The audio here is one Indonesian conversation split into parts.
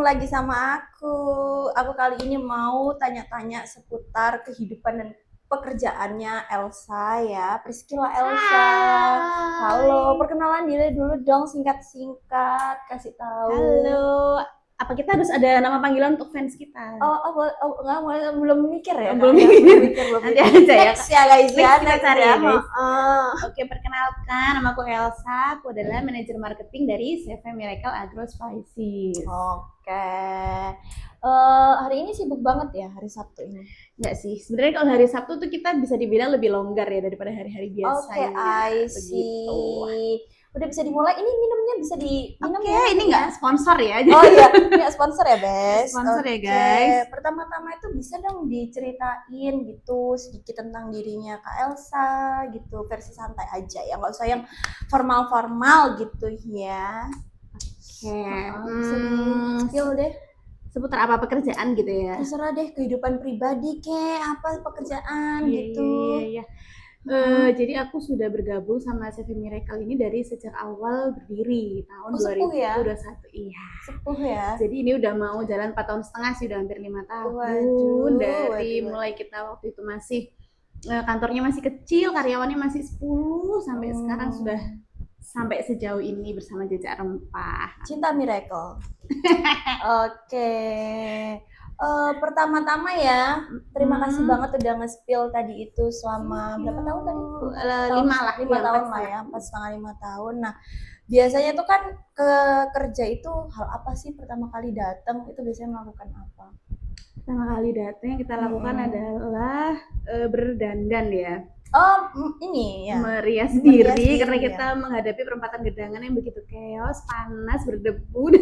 ketemu lagi sama aku. Aku kali ini mau tanya-tanya seputar kehidupan dan pekerjaannya Elsa ya. Priscilla Elsa. Halo, Hai. perkenalan diri dulu dong singkat-singkat, kasih tahu. Halo. Apa kita harus ada nama panggilan untuk fans kita? Enggak, belum mikir ya Oh, kak belum ya, mikir. belum Nanti mikir. aja ya, Next Kak. ya guys ya, Next kita next cari ya. ya, guys. Heeh. Oke, perkenalkan, nama aku Elsa. Aku adalah manajer marketing dari CV Miracle Agro Spices. Oke. Hari ini sibuk banget ya, hari Sabtu ini. Enggak sih, sebenarnya kalau hari Sabtu tuh kita bisa dibilang lebih longgar ya daripada hari-hari Oke, biasanya. I Begitu. see. Udah bisa dimulai. Ini minumnya bisa diminum Oke, ya? ini nggak sponsor ya. Oh iya, nggak sponsor ya, Bes? Sponsor ya, Oke. guys. Pertama-tama itu bisa dong diceritain gitu sedikit tentang dirinya Kak Elsa gitu, versi santai aja ya, nggak usah yang formal-formal gitu ya. Oke. Bisa di-spill deh. Seputar apa pekerjaan gitu ya? Terserah deh, kehidupan pribadi kek, apa pekerjaan Iya, gitu. iya. Jadi aku sudah bergabung sama CV Miracle ini dari sejak awal berdiri tahun Sepuh ya? 2021. Iya. Sepuh ya? Jadi ini udah mau jalan 4 tahun setengah sih, udah hampir 5 tahun. Waduh, Dari waduh. mulai kita waktu itu masih kantornya masih kecil, karyawannya masih 10 sampai sekarang sudah sampai sejauh ini bersama Jejak Rempah. Cinta Miracle. Oke. Pertama-tama ya, terima kasih banget udah nge-spill tadi itu selama berapa tahun tadi? 5 lah, 5 ya, tahun lah ya, 4,5 5 tahun. Nah, biasanya tuh kan ke kerja itu hal apa sih pertama kali datang itu biasanya melakukan apa? Pertama kali datang yang kita lakukan adalah berdandan ya. Oh, ini ya. Merias Merias diri diri karena ya. kita menghadapi perempatan Gedangan yang begitu chaos, panas, berdebu.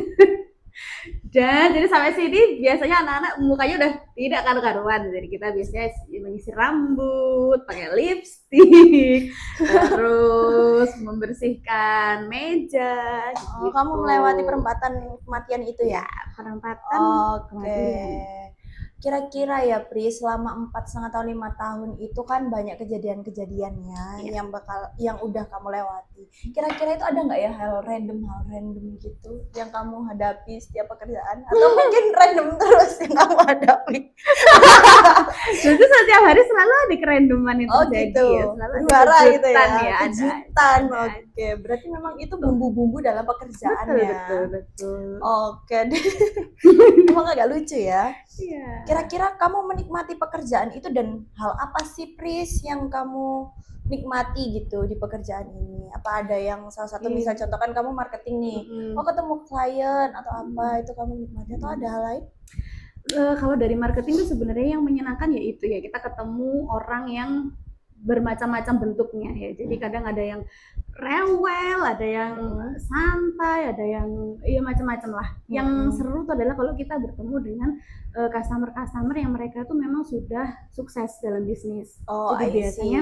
Dan jadi sampai sini biasanya anak-anak mukanya udah tidak karu-karuan. Jadi kita biasanya menyisir rambut, pakai lipstick, terus membersihkan meja. Oh, gitu. kamu melewati perempatan kematian itu ya? Perempatan Oke. kematian. Kira-kira ya Pri, selama 4,5 tahun 5 tahun itu kan banyak kejadian-kejadiannya yang udah kamu lewati. Kira-kira itu ada nggak ya hal random gitu yang kamu hadapi setiap pekerjaan atau mungkin random terus yang kamu hadapi? Jadi setiap hari selalu ada kerandoman yang terjadi gitu. ya, selalu ada Berubah gitu ya. kejutan ya, Kejutan. ada. Oke, berarti memang itu bumbu-bumbu dalam pekerjaan ya. Betul. Oke. Emang agak lucu ya. Iya. Kira-kira kamu menikmati pekerjaan itu dan hal apa sih Pris yang kamu nikmati gitu di pekerjaan ini? Apa ada yang salah satu misal contoh kan kamu marketing nih, ketemu klien atau apa itu kamu nikmati atau ada hal lain? Kalau dari marketing itu sebenarnya yang menyenangkan ya itu ya, kita ketemu orang yang bermacam-macam bentuknya ya. Jadi kadang ada yang rewel, ada yang santai, ada yang ya macam-macam lah. Yang seru tuh adalah kalau kita bertemu dengan customer yang mereka tuh memang sudah sukses dalam bisnis. Jadi biasanya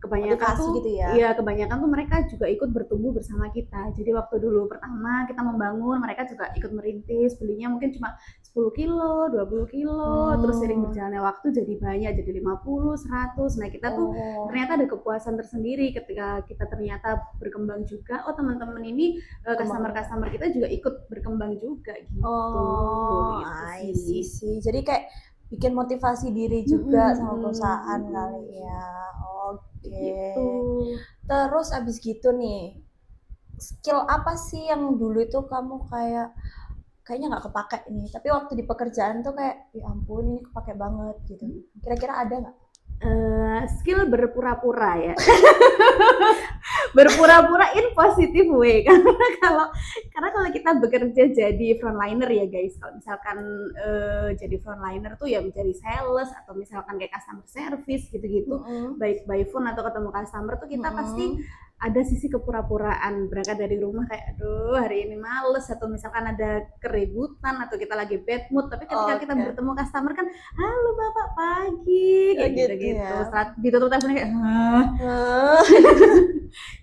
kebanyakan tuh gitu ya. Iya, kebanyakan tuh mereka juga ikut bertumbuh bersama kita. Jadi waktu dulu pertama kita membangun, mereka juga ikut merintis, belinya mungkin cuma 10 kilo, 20 kilo, terus sering berjalannya waktu jadi banyak, jadi 50, 100. Nah, kita tuh ternyata ada kepuasan tersendiri ketika kita ternyata berkembang juga. Oh, teman-teman ini customer kita juga ikut berkembang juga gitu. I see. Jadi kayak bikin motivasi diri juga sama perusahaan kali ya. Oke. Gitu. Terus abis gitu nih, skill apa sih yang dulu itu kamu kayaknya nggak kepake nih, tapi waktu di pekerjaan tuh kayak ya ampun ini kepake banget gitu. Kira-kira ada nggak? Skill berpura-pura ya. Berpura-pura in positive way. Karena kalau kita bekerja jadi frontliner ya guys, kalau misalkan jadi frontliner tuh ya menjadi sales atau misalkan kayak customer service gitu-gitu, baik by phone atau ketemu customer tuh kita pasti ada sisi kepura-puraan, berangkat dari rumah kayak aduh hari ini males, atau misalkan ada keributan atau kita lagi bad mood, tapi ketika kita bertemu customer kan halo bapak pagi kayak gitu. Ya. Saat ditutup teleponnya kayak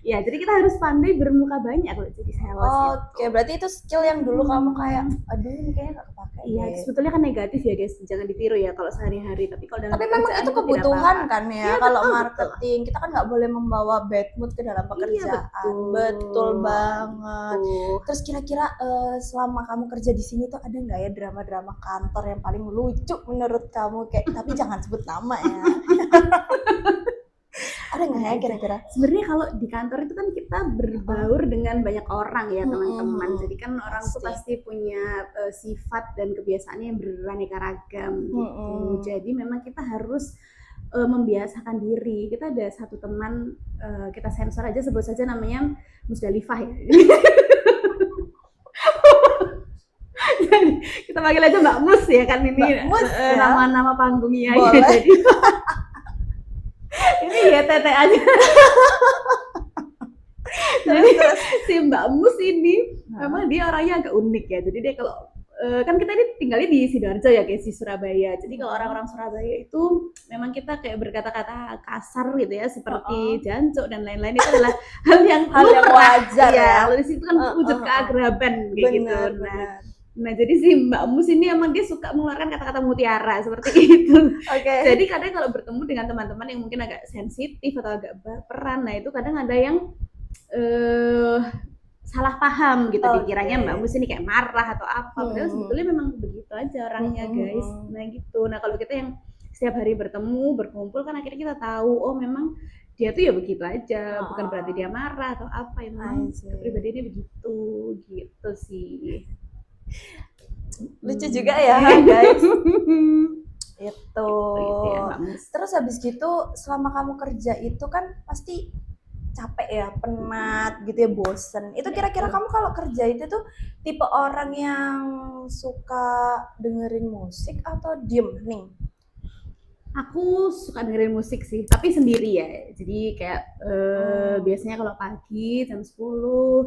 Ya, jadi kita harus pandai bermuka banyak kalau jadi sales Oke, berarti itu skill yang dulu kamu kayak, aduh ini kayaknya nggak kepake Iya, deh. sebetulnya kan negatif ya guys, jangan ditiru ya kalau sehari-hari. Tapi kalau dalam Tapi memang pekerjaan itu tidak kebutuhan apa-apa. kan ya, Iya, kalau betul. marketing kita kan nggak boleh membawa bad mood ke dalam Iya, pekerjaan. betul. Betul banget. Tuh. Terus kira-kira selama kamu kerja di sini tuh ada nggak ya drama-drama kantor yang paling lucu menurut kamu? Kayak tapi jangan sebut nama ya. Ada nggak ya kira-kira? Sebenarnya kalau di kantor itu kan kita berbaur dengan banyak orang ya teman-teman. Jadi kan orang tuh pasti punya sifat dan kebiasaannya yang beraneka ragam gitu. Jadi memang kita harus membiasakan diri. Kita ada satu teman, kita sensor aja, sebut saja namanya Musdalifah ya. Kita panggil aja Mbak Mus ya kan ini ya? nama-nama panggungnya. Boleh. Ya, jadi ini ya tete aja. Jadi si Mbak Mus ini memang dia orangnya agak unik ya. Jadi dia kalau kan kita ini tinggalnya di Sidoarjo ya guys, di Surabaya. Jadi kalau orang-orang Surabaya itu memang kita kayak berkata-kata kasar gitu ya, seperti jancuk dan lain-lain, itu adalah hal yang wajar ya. Lalu di situ kan wujud keagraban kayak gitu. Nah, jadi si Mbak Mus ini emang dia suka mengeluarkan kata-kata mutiara seperti itu. Jadi kadang kalau bertemu dengan teman-teman yang mungkin agak sensitif atau agak baperan, nah itu kadang ada yang salah paham gitu, dikiranya Mbak Mus ini kayak marah atau apa, padahal sebetulnya memang begitu aja orangnya guys. Nah gitu. Nah kalau kita yang setiap hari bertemu, berkumpul kan akhirnya kita tahu, oh memang dia tuh ya begitu aja, bukan berarti dia marah atau apa, ya memang kepribadiannya begitu gitu sih. Lucu juga ya guys. Itu ya, terus habis gitu selama kamu kerja itu kan pasti capek ya, penat gitu ya, bosen. Itu kira-kira kamu kalau kerja itu tuh tipe orang yang suka dengerin musik atau diem nih? Aku suka dengerin musik sih, tapi sendiri ya. Jadi kayak biasanya kalau pagi jam 10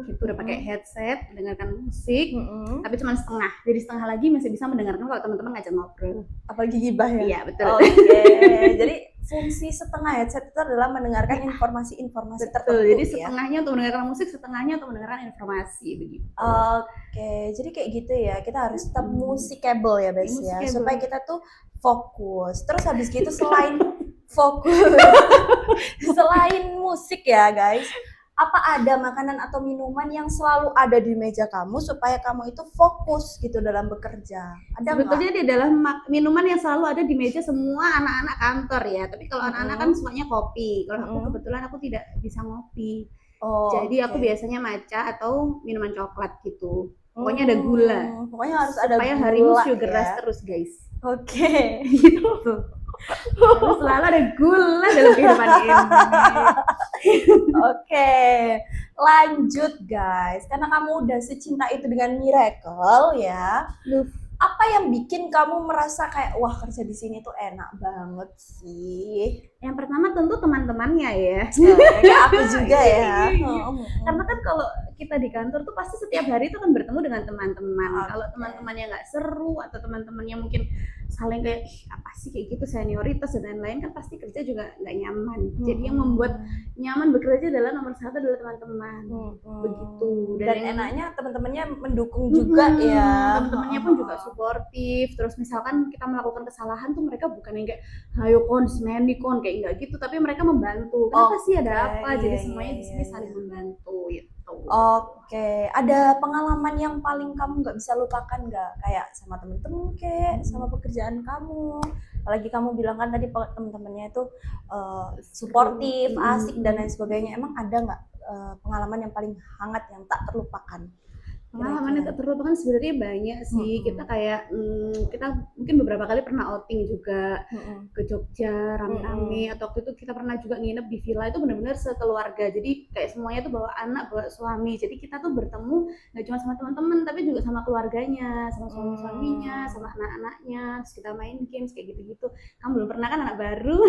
gitu udah pakai headset mendengarkan musik, tapi cuma setengah. Jadi setengah lagi masih bisa mendengarkan kalau teman-teman ngajak ngobrol. Apalagi gibah ya? Iya, betul. Jadi fungsi setengah headset itu adalah mendengarkan informasi-informasi tertentu. Jadi setengahnya untuk mendengarkan musik, setengahnya untuk mendengarkan informasi begitu. Jadi kayak gitu ya. Kita harus tetap musikable ya, Bes ya, supaya kita tuh fokus. Terus habis gitu selain fokus, selain musik ya guys, apa ada makanan atau minuman yang selalu ada di meja kamu supaya kamu itu fokus gitu dalam bekerja? Ada sebetulnya dia adalah minuman yang selalu ada di meja semua anak-anak kantor ya. Tapi kalau anak-anak kan sukanya kopi. Kalau aku kebetulan aku tidak bisa ngopi. Jadi aku biasanya matcha atau minuman coklat gitu. Pokoknya ada gula. Pokoknya harus ada supaya gula. Supaya harimu sugar rush terus guys. Gitu. Selalu ada gula dalam kehidupan ini. Lanjut guys. Karena kamu udah secinta itu dengan Miracle ya. Apa yang bikin kamu merasa kayak wah kerja di sini tuh enak banget sih? Yang pertama tentu teman-temannya ya. Kayak aku juga ya. Karena kan kalau kita di kantor tuh pasti setiap hari itu kan bertemu dengan teman-teman. Kalau teman-temannya nggak seru atau teman-temannya mungkin saling kayak apa sih kayak gitu, senioritas dan lain-lain, kan pasti kerja juga nggak nyaman. Jadi yang membuat nyaman bekerja adalah nomor satu adalah teman-teman. Begitu. Dan enaknya teman-temannya mendukung juga ya. Teman-temannya pun juga suportif. Terus misalkan kita melakukan kesalahan tuh mereka bukan yang kayak ayo kon semeni kon kayak enggak gitu, tapi mereka membantu. Kenapa sih ada apa? Jadi semuanya di sini saling membantu gitu. Ada pengalaman yang paling kamu nggak bisa lupakan nggak? Kayak sama temen-temen kayak sama pekerjaan kamu. Apalagi kamu bilang kan tadi temen-temennya itu suportif, asik dan lain sebagainya. Emang ada nggak pengalaman yang paling hangat yang tak terlupakan? Pengalaman yang tak terlupakan sebenarnya banyak sih. Kita kayak kita mungkin beberapa kali pernah outing juga ke Jogja rame-rame, atau waktu itu kita pernah juga nginep di villa, itu benar-benar sekeluarga. Jadi kayak semuanya tuh bawa anak, bawa suami. Jadi kita tuh bertemu nggak cuma sama teman-teman tapi juga sama keluarganya, sama suami-suaminya, sama anak-anaknya. Terus kita main games kayak gitu-gitu. Kamu belum pernah kan anak baru?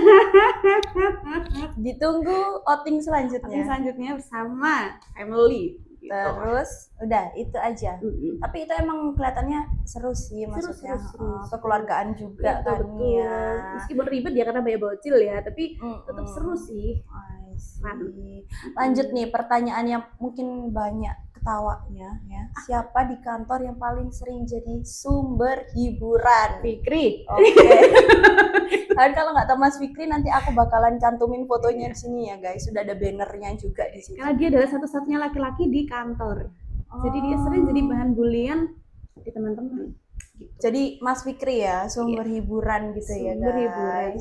Ditunggu outing selanjutnya. Outing selanjutnya bersama family. Terus udah itu aja. Tapi itu emang kelihatannya seru sih, maksudnya kekeluargaan juga kan ya. Meskipun ribet ya karena banyak bocil ya, tapi tetap seru sih. fun. Lanjut nih, pertanyaan yang mungkin banyak ketawanya ya. Siapa di kantor yang paling sering jadi sumber hiburan? Fikri. Oke. Kan kalau nggak tahu Mas Fikri, nanti aku bakalan cantumin fotonya di sini ya guys. Sudah ada bannernya juga di sini. Karena dia adalah satu-satunya laki-laki di kantor. Jadi dia sering jadi bahan bulian di teman-teman. Gitu. Jadi Mas Fikri ya, sumber hiburan gitu ya Sumber guys. hiburan.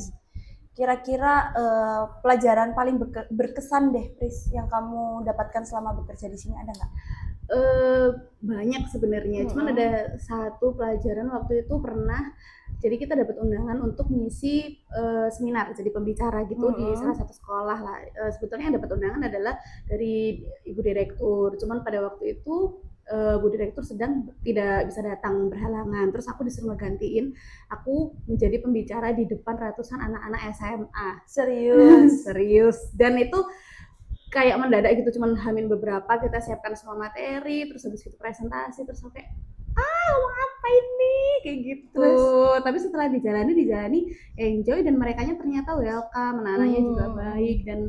Kira-kira pelajaran paling berkesan deh, Pris, yang kamu dapatkan selama bekerja di sini ada nggak? Banyak sebenarnya. Cuman ada satu pelajaran waktu itu pernah. Jadi kita dapat undangan untuk mengisi seminar, jadi pembicara gitu di salah satu sekolah lah. Sebetulnya yang dapat undangan adalah dari Ibu Direktur. Cuman pada waktu itu Bu Direktur sedang tidak bisa datang, berhalangan. Terus aku disuruh ngegantiin, aku menjadi pembicara di depan ratusan anak-anak SMA. Serius? Serius. Dan itu kayak mendadak gitu, cuman hamin beberapa, kita siapkan semua materi, terus habis itu presentasi, terus aku kayak ngomong apa ini, kayak gitu. Terus, tapi setelah dijalani enjoy, dan merekanya ternyata welcome, anak-anaknya juga baik, dan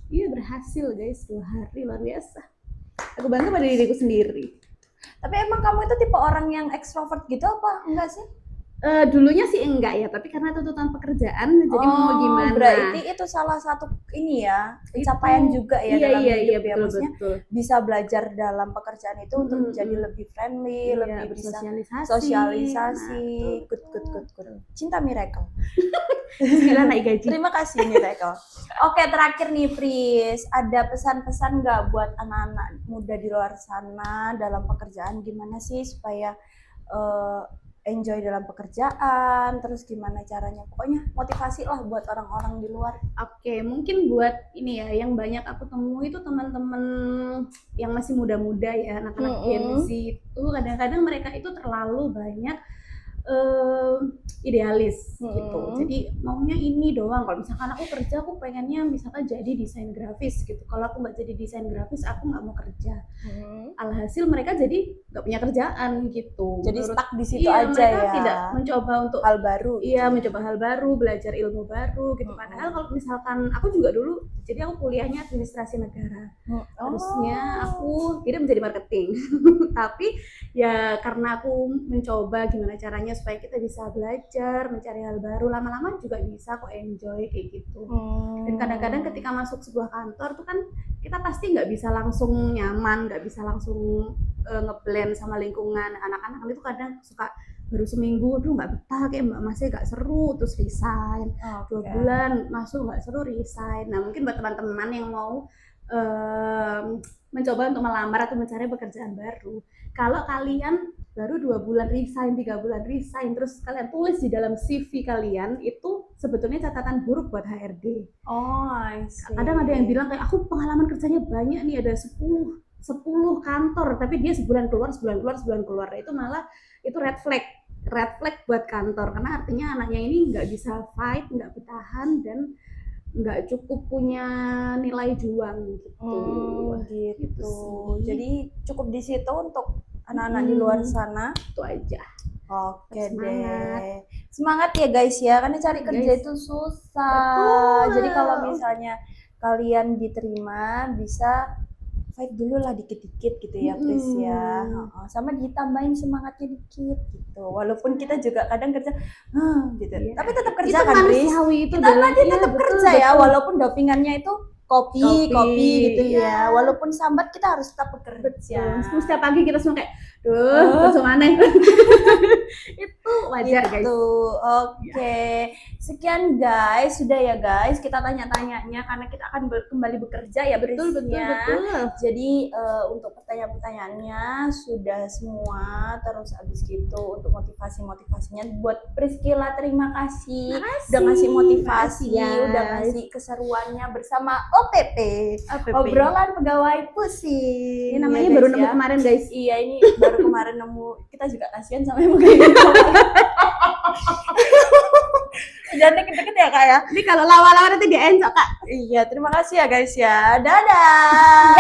iya berhasil guys, 2 hari luar biasa. Aku bangga pada diriku sendiri. Tapi emang kamu itu tipe orang yang ekstrovert gitu apa enggak sih? Dulunya sih enggak ya, tapi karena tuntutan pekerjaan, jadi mau gimana. Berarti itu salah satu ini ya, pencapaian juga ya dalam hidup ya. Maksudnya bisa belajar dalam pekerjaan itu untuk menjadi lebih friendly, lebih bisa sosialisasi. Good. Cinta Miracle. Terima kasih Miracle. Oke, terakhir nih Pris, ada pesan-pesan nggak buat anak-anak muda di luar sana dalam pekerjaan, gimana sih supaya enjoy dalam pekerjaan, terus gimana caranya, pokoknya motivasi lah buat orang-orang di luar. Oke, mungkin buat ini ya, yang banyak aku temui itu teman-teman yang masih muda-muda ya, anak-anak Gen Z itu kadang-kadang mereka itu terlalu banyak idealis gitu. Jadi maunya ini doang. Kalau misalkan aku kerja, aku pengennya misalkan jadi desain grafis gitu. Kalau aku nggak jadi desain grafis, aku nggak mau kerja. Alhasil mereka jadi nggak punya kerjaan gitu. Jadi stuck di situ aja mereka ya. Tidak mencoba untuk hal baru. Iya, mencoba hal baru, belajar ilmu baru gitu. Padahal kalau misalkan aku juga dulu, jadi aku kuliahnya administrasi negara. Harusnya aku tidak menjadi marketing. Tapi ya karena aku mencoba gimana caranya supaya kita bisa belajar, mencari hal baru, lama-lama juga bisa kok enjoy kayak gitu. Dan kadang-kadang ketika masuk sebuah kantor tuh kan kita pasti nggak bisa langsung nyaman, nggak bisa langsung ngeblend sama lingkungan. Anak-anak itu kadang suka baru seminggu, aduh nggak betah, kayak Mbak Masnya nggak seru, terus resign. 2 bulan masuk nggak seru, resign. Nah mungkin buat teman-teman yang mau mencoba untuk melamar atau mencari pekerjaan baru, kalau kalian baru 2 bulan resign, 3 bulan resign, terus kalian tulis di dalam CV kalian, itu sebetulnya catatan buruk buat HRD. I see. Kadang ada yang bilang kayak, aku pengalaman kerjanya banyak nih, ada 10 kantor, tapi dia sebulan keluar. Nah, itu malah itu red flag buat kantor, karena artinya anaknya ini nggak bisa fight, nggak bertahan, dan nggak cukup punya nilai juang gitu. Gitu. Jadi cukup di situ untuk anak-anak di luar sana. Itu aja. Oke deh. Semangat ya guys ya, karena cari kerja itu susah. Jadi kalau misalnya kalian diterima, bisa fight dulu lah dikit-dikit gitu ya Pris ya. Sama ditambahin semangatnya dikit gitu. Walaupun kita juga kadang kerja gitu. Tapi tetap kerja itu kan Pris. Kita tetap kerja ya, walaupun dopingannya itu kopi gitu ya. Walaupun sambat kita harus tetap bekerja. Setiap pagi kita semua kayak terus mana itu wajar guys. Oke. Sekian guys, sudah ya guys, kita tanya-tanyanya karena kita akan kembali bekerja ya. Betul. Jadi untuk pertanyaan-pertanyaannya sudah semua. Terus abis gitu untuk motivasinya buat Priscilla, terima kasih udah ngasih motivasi, udah ngasih keseruannya bersama OPP. Obrolan pegawai pusing. Ini namanya baru nemu kemarin guys. Iya, ini baru kemarin nemu. Kita juga kasihan sama yang kayak gitu. Jangan deket-deket ya Kak ya. Ini kalau lawan-lawan nanti diencok Kak. Iya, terima kasih ya guys ya. Dadah.